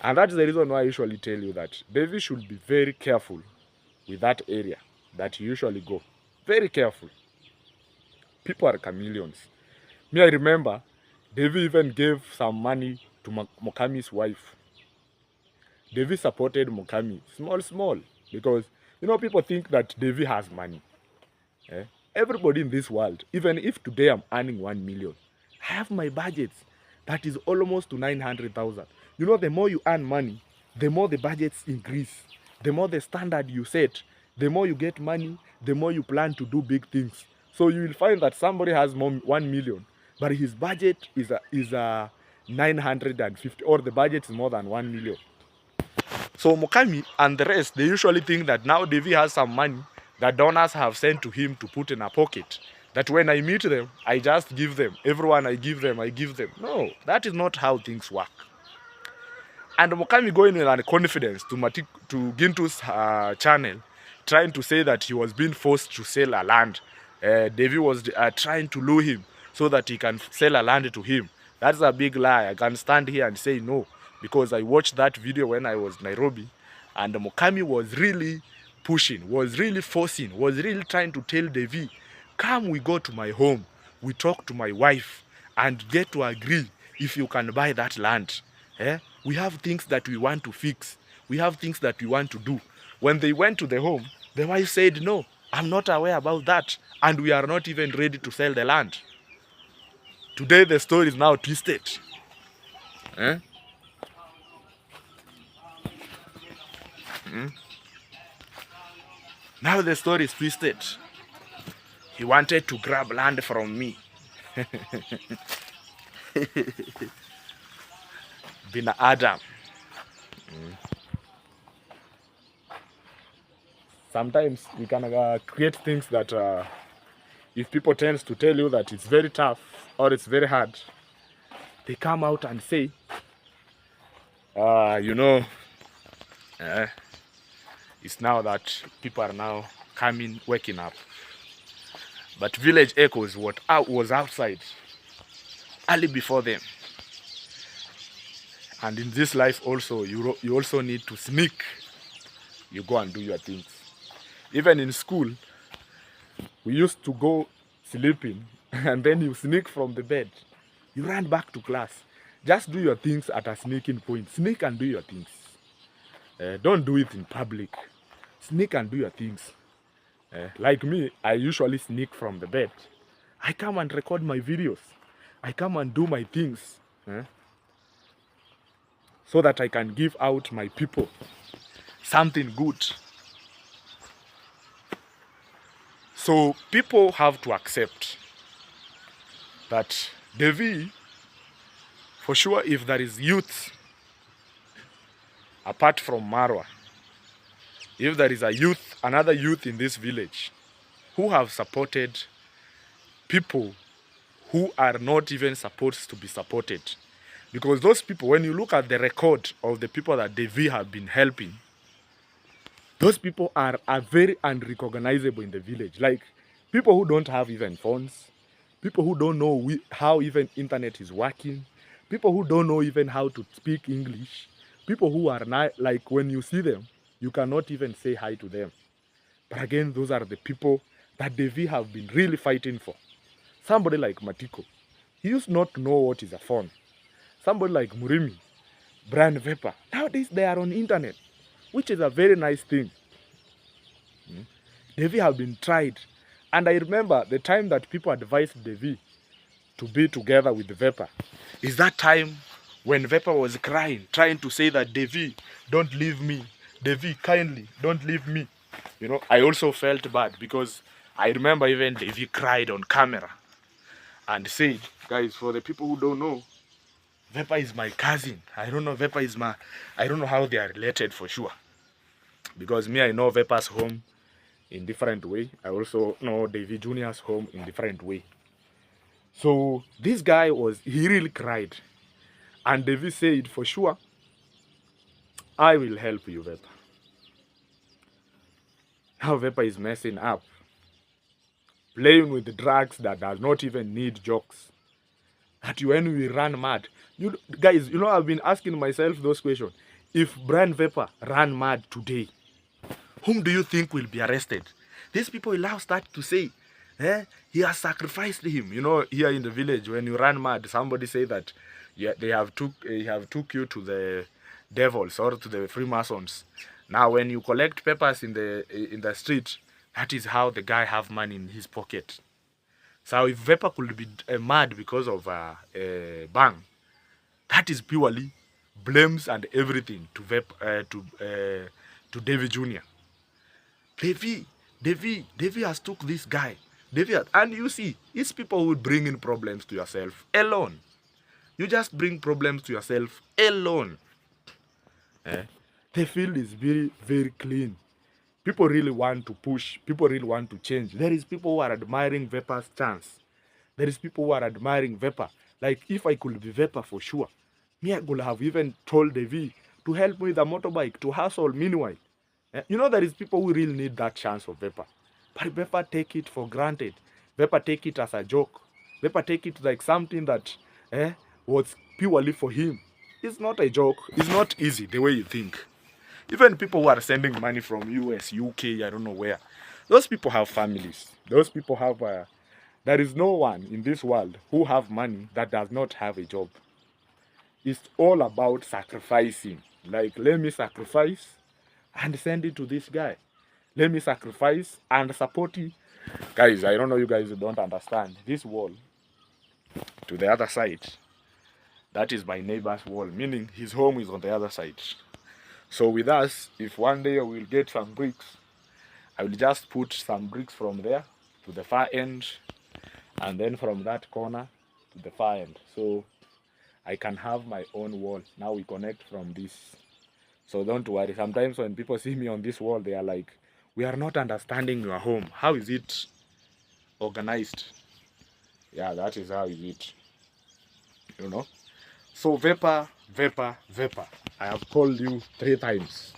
And that's the reason why I usually tell you that Davy should be very careful with that area that you usually go. Very careful. People are chameleons. Me, I remember Davy even gave some money to Mukami's wife. Davy supported Mukami, small, because, you know, people think that Davy has money. Everybody in this world, even if today I'm earning 1 million, I have my budgets that is almost to 900,000. You know, the more you earn money, the more the budgets increase. The more the standard you set, the more you get money, the more you plan to do big things. So you will find that somebody has 1 million, but his budget is 950, or the budget is more than 1 million. So Mukami and the rest, they usually think that now Davy has some money that donors have sent to him to put in a pocket. That when I meet them, I just give them. Everyone I give them. No, that is not how things work. And Mukami going in and confidence to Gintu's channel, trying to say that he was being forced to sell a land. Davy was trying to lure him so that he can sell a land to him. That's a big lie. I can stand here and say no, because I watched that video when I was in Nairobi, and Mukami was really pushing, was really forcing, was really trying to tell Davy, come, we go to my home, we talk to my wife, and get to agree if you can buy that land. We have things that we want to fix. We have things that we want to do. When they went to the home, the wife said, no, I'm not aware about that, and we are not even ready to sell the land. Today the story is now twisted. Now the story is twisted. He wanted to grab land from me. Bin Adam. Sometimes we can create things that if people tend to tell you that it's very tough or it's very hard, they come out and say, you know, it's now that people are now coming, waking up. But village echoes was outside early before them. And in this life also, you also need to sneak. You go and do your things. Even in school, we used to go sleeping, and then you sneak from the bed. You run back to class. Just do your things at a sneaking point. Sneak and do your things. Don't do it in public. Sneak and do your things. Like me, I usually sneak from the bed. I come and record my videos. I come and do my things. So that I can give out my people something good. So people have to accept that Davy, for sure, if there is youth, apart from Marwa, if there is a youth, another youth in this village, who have supported people who are not even supposed to be supported. Because those people, when you look at the record of the people that Davy have been helping, those people are very unrecognizable in the village. Like people who don't have even phones, people who don't know how even internet is working, people who don't know even how to speak English, people who are not, like when you see them, you cannot even say hi to them. But again, those are the people that Devi have been really fighting for. Somebody like Matiko, he used not to know what is a phone. Somebody like Murimi, Brian Vapor, nowadays they are on internet, which is a very nice thing. Devi have been tried. And I remember the time that people advised Devi to be together with Vapor is that time when Vapor was crying, trying to say that Devi, don't leave me. Devi, kindly, don't leave me. You know, I also felt bad because I remember even Devi cried on camera and said, guys, for the people who don't know, Vapor is my cousin. I don't know, Vapor is my, I don't know how they are related for sure. Because me, I know Vapor's home in different way. I also know David Jr.'s home in different way. So this guy he really cried. And David said, for sure, I will help you, Vapor. Now Vapor is messing up. Playing with the drugs that does not even need jokes. That when we run mad. You guys, you know, I've been asking myself those questions. If Brian Vapor ran mad today, whom do you think will be arrested? These people will now start to say, he has sacrificed him. You know, here in the village, when you run mad, somebody say that they have took you to the devils or to the Freemasons. Now, when you collect papers in the street, that is how the guy have money in his pocket. So if Vapor could be mad because of a bang, that is purely blames and everything to David Jr. Devi has took this guy. And you see, it's people who bring in problems to yourself alone. You just bring problems to yourself alone. The field is very, very clean. People really want to push. People really want to change. There is people who are admiring Vapor's chance. There is people who are admiring Vapor. Like, if I could be Vapor for sure, me, I could have even told Devi to help me with a motorbike, to hustle meanwhile. You know, there is people who really need that chance of Vapor. But Vapor take it for granted. Vapor take it as a joke. Vapor take it like something that was purely for him. It's not a joke. It's not easy the way you think. Even people who are sending money from US, UK, I don't know where. Those people have families. Those people have... there is no one in this world who have money that does not have a job. It's all about sacrificing. Like, let me sacrifice and send it to this guy. Let me sacrifice and support it. Guys, I don't know, you guys don't understand. This wall to the other side, that is my neighbor's wall, meaning his home is on the other side. So with us, if one day we'll get some bricks, I will just put some bricks from there to the far end, and then from that corner to the far end. So I can have my own wall. Now we connect from this. So don't worry. Sometimes when people see me on this wall, they are like, we are not understanding your home. How is it organized? Yeah, that is how is it. You know? So Vapor. I have called you 3 times.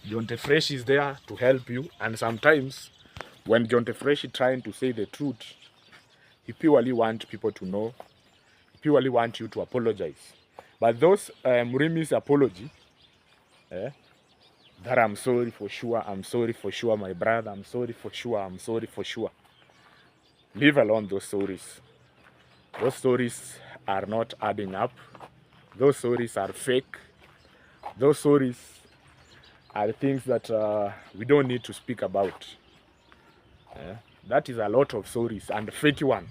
Jonte Fresh is there to help you. And sometimes when Jonte Fresh is trying to say the truth, he purely wants people to know. He purely wants you to apologize. But those Murimi's apology, that I'm sorry for sure, my brother, I'm sorry for sure. Leave alone those stories. Those stories are not adding up. Those stories are fake. Those stories are things that we don't need to speak about. That is a lot of stories, and the fake one.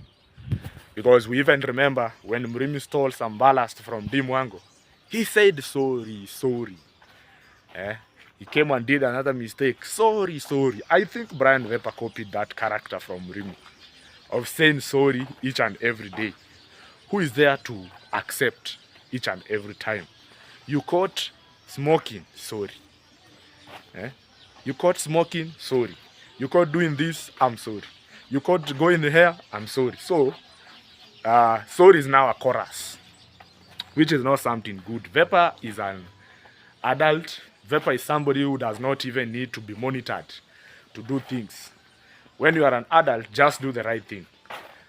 Because we even remember when Murimi stole some ballast from Dimwango, he said sorry. He came and did another mistake. Sorry. I think Brian Vapor copied that character from Murimi, of saying sorry each and every day. Who is there to accept each and every time? You caught smoking, sorry. You caught smoking, sorry. You caught doing this, I'm sorry. You caught going here, I'm sorry. So, sorry is now a chorus, which is not something good. Vapor is an adult. Vapor is somebody who does not even need to be monitored to do things. When you are an adult, just do the right thing.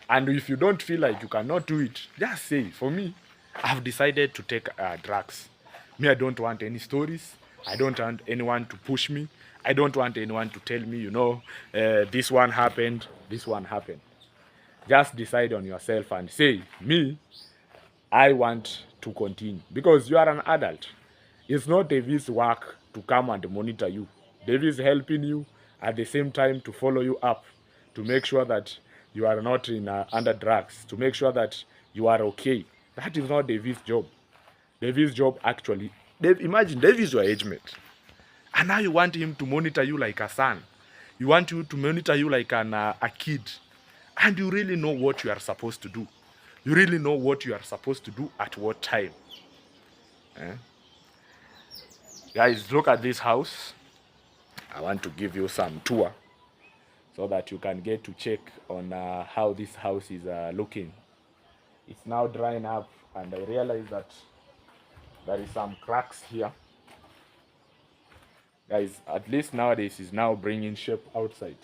And if you don't feel like you cannot do it, just say. For me, I've decided to take drugs. Me, I don't want any stories. I don't want anyone to push me. I don't want anyone to tell me, this one happened, this one happened. Just decide on yourself and say, me, I want to continue. Because you are an adult. It's not David's work to come and monitor you. David is helping you at the same time to follow you up, to make sure that you are not in under drugs, to make sure that you are okay. That is not David's job. David's job actually, imagine David is your age mate. And now you want him to monitor you like a son. You want you to monitor you like a kid. And you really know what you are supposed to do. You really know what you are supposed to do at what time. Eh? Guys, look at this house. I want to give you some tour so that you can get to check on how this house is looking. It's now drying up, and I realize that there is some cracks here. Guys, at least nowadays is now bringing shape outside.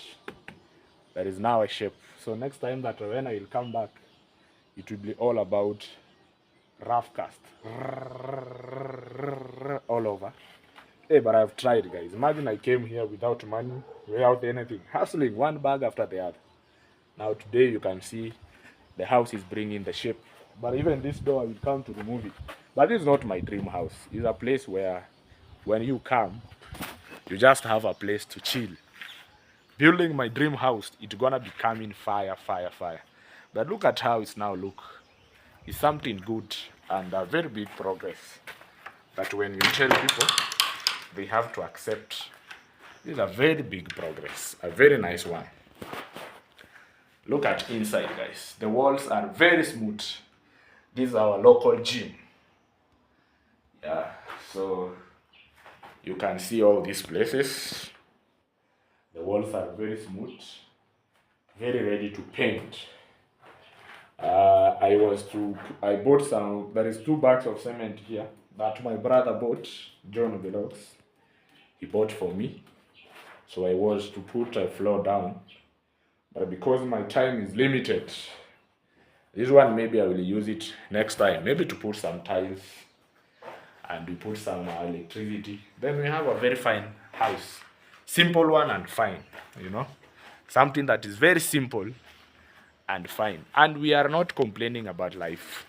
There is now a shape. So next time that when I will come back, it will be all about rough cast all over. Hey, but I've tried, guys. Imagine I came here without money, without anything, hustling one bag after the other. Now today you can see the house is bringing the shape. But even this door, I will come to remove it. But this is not my dream house. It's a place where when you come, you just have a place to chill. Building my dream house, it's gonna be coming fire. But look at how it's now look. It's something good and a very big progress. But when you tell people, they have to accept. This is a very big progress, a very nice one. Look at inside, guys. The walls are very smooth. This is our local gym. Yeah, so you can see all these places. The walls are very smooth, very ready to paint. I bought some, there is 2 bags of cement here that my brother bought, John Vlogs. He bought for me. So I was to put a floor down. But because my time is limited, this one maybe I will use it next time. Maybe to put some tiles and we put some electricity. Then we have a very fine house. Simple one and fine, Something that is very simple and fine. And we are not complaining about life.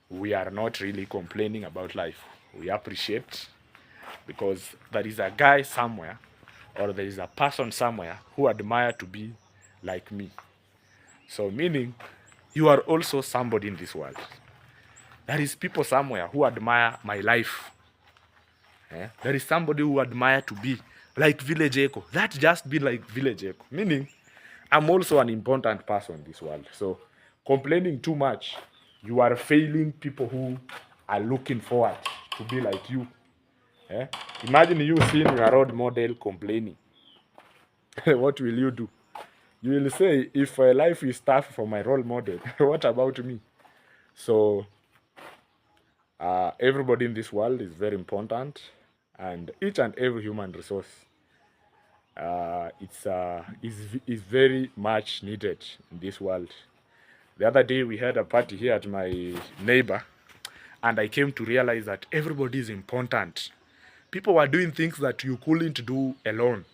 We are not really complaining about life. We appreciate, because there is a guy somewhere, or there is a person somewhere who admire to be like me. So meaning, you are also somebody in this world. There is people somewhere who admire my life. There is somebody who admire to be like Village Echo. That just be like Village Echo. Meaning, I'm also an important person in this world. So complaining too much, you are failing people who are looking forward to be like you. Imagine you seeing your role model complaining. What will you do? You will say, if life is tough for my role model, what about me? So everybody in this world is very important, and each and every human resource is very much needed in this world. The other day we had a party here at my neighbor, and I came to realize that everybody is important. People were doing things that you couldn't do alone.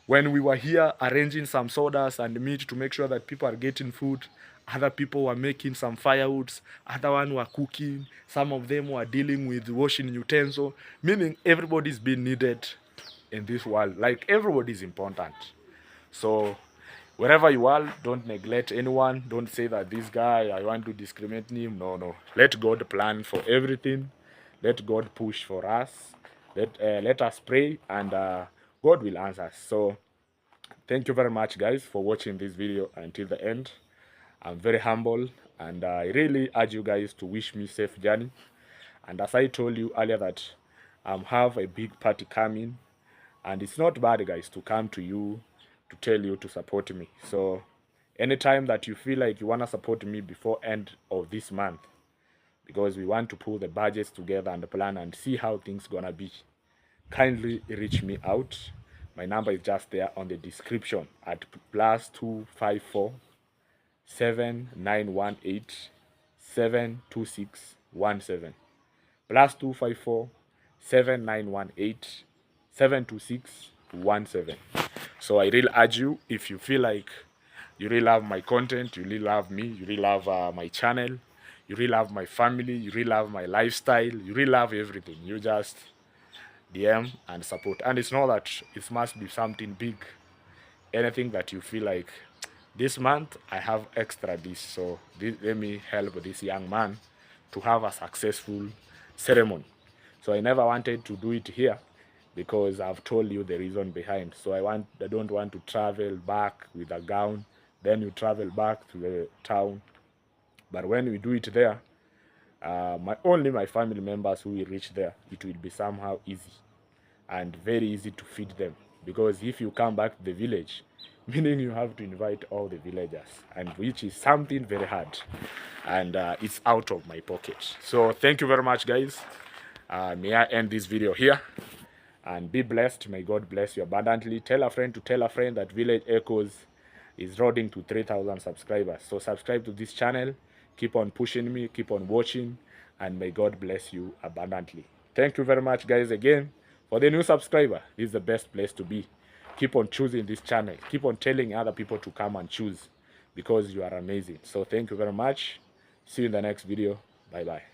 When we were here arranging some sodas and meat to make sure that people are getting food, other people were making some firewoods, other one were cooking, some of them were dealing with washing utensils, meaning everybody is being needed in this world. Like, everybody is important. So wherever you are, don't neglect anyone. Don't say that this guy, I want to discriminate him. No. Let God plan for everything. Let God push for us. Let us pray, and God will answer. So thank you very much, guys, for watching this video until the end. I'm very humble, and I really urge you guys to wish me safe journey. And as I told you earlier that I have a big party coming, and it's not bad, guys, to come to you to tell you to support me. So anytime that you feel like you want to support me before end of this month, because we want to pull the budgets together and plan and see how things gonna be, kindly reach me out. My number is just there on the description at +254 7918 72617 +254 7918 72617. So I really urge you, if you feel like you really love my content, you really love me, you really love my channel, you really love my family, you really love my lifestyle, you really love everything, you just DM and support. And it's not that it must be something big. Anything that you feel like, this month I have extra this, so let me help this young man to have a successful ceremony. So I never wanted to do it here because I've told you the reason behind. So I don't want to travel back with a gown, then you travel back to the town. But when we do it there, only my family members who will reach there, it will be somehow easy and very easy to feed them. Because if you come back to the village, meaning you have to invite all the villagers, and which is something very hard, and it's out of my pocket. So thank you very much, guys. May I end this video here, and be blessed. May God bless you abundantly. Tell a friend to tell a friend that Village Echoes is roading to 3,000 subscribers. So subscribe to this channel, keep on pushing me, keep on watching, and may God bless you abundantly. Thank you very much, guys. Again, for the new subscriber, this is the best place to be. Keep on choosing this channel, keep on telling other people to come and choose, because you are amazing. So thank you very much. See you in the next video. Bye bye.